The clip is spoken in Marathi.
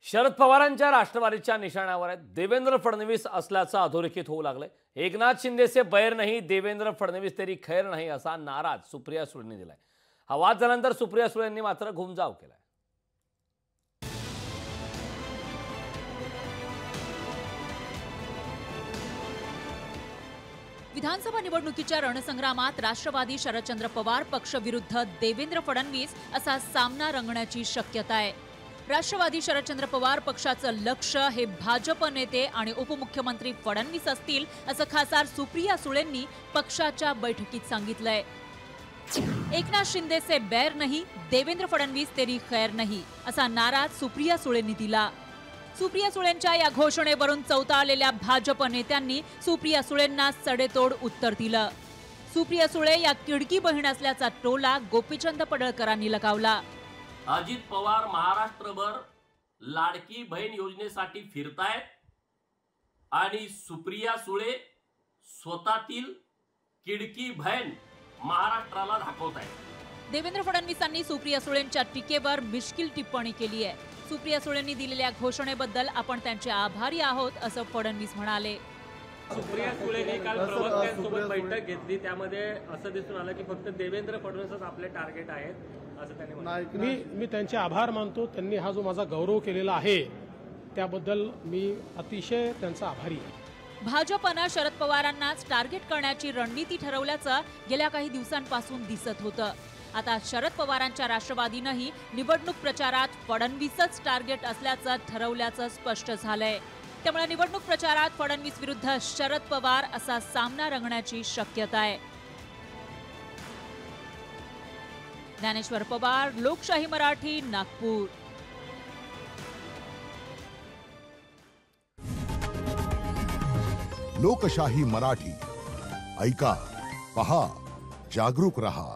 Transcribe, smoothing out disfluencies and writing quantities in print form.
शरद पवारांच्या राष्ट्रवादीच्या निशाण्यावर आहे देवेंद्र फडणवीस असल्याचं अधोरेखित होऊ लागलंय। एकनाथ शिंदे से बैर नहीं, देवेंद्र फडणवीस तेरी खैर नहीं असा नारा सुप्रिया सुळेंनी दिलाय। हा वाद झाल्यानंतर सुप्रिया सुळेंनी मात्र घुमजाव केलाय। विधानसभा निवडणुकीच्या रणसंग्रामात राष्ट्रवादी शरदचंद्र पवार पक्ष विरुद्ध देवेंद्र फडणवीस असा सामना रंगण्याची शक्यता आहे। राष्ट्रवादी शरदचंद्र पवार पक्षाचं लक्ष हे भाजप नेते आणि उपमुख्यमंत्री फडणवीस असतील असं खासदार सुप्रिया सुळेंनी पक्षाच्या बैठकीत सांगितलंय। एकनाथ शिंदे से बैर नहीं, देवेंद्र फडणवीस तेरी खैर नहीं असा नारा सुप्रिया सुळेंनी दिला। सुप्रिया सुळेंच्या या घोषणेवरून चौताळलेल्या भाजप नेत्यांनी सुप्रिया सुळेंना सडेतोड उत्तर दिलं। सुप्रिया सुळे या किडकी बहीण असल्याचा टोला गोपीचंद पडळकरांनी लगावला। अजित पवार महाराष्ट्रभर लाडकी बहीण योजनेसाठी फिरतायत आणि सुप्रिया सुळे स्वतःतील किडकी बहीण महाराष्ट्राला दाखवतायत। देवेंद्र फडणवीसांनी सुप्रिया सुळेंच्या टीकेवर मिश्किल टिप्पणी केली आहे। सुप्रिया सुळेंनी दिलेल्या घोषणेबद्दल आपण त्यांचे आभारी आहोत असं फडणवीस म्हणाले। सुप्रिया सुळेंनी काल प्रवक्त्यांसोबत बैठक घेतली, त्यामध्ये असं दिसून आलं की फक्त देवेंद्र फडणवीसच आपले टार्गेट आहेत असं त्यांनी म्हटलं। मी त्यांचे आभार मानतो। त्यांनी हा जो माझा गौरव केलेला आहे त्याबद्दल मी अतिशय त्यांचा आभारी आहे। भाजपनं शरद पवारांनाच टार्गेट करण्याची रणनीती ठरवल्याचं गेल्या काही दिवसांपासून दिसत होतं। आता शरद पवारांच्या राष्ट्रवादीनंही निवडणूक प्रचारात फडणवीसच टार्गेट असल्याचं ठरवल्याचं स्पष्ट झालंय। त्यामुळे निवडणूक प्रचारात फडणवीस विरुद्ध शरद पवार असा सामना रंगण्याची शक्यता आहे। ज्ञानेश्वर पवार, लोकशाही मराठी, नागपूर। लोकशाही मराठी ऐका, पहा, जागरूक रहा।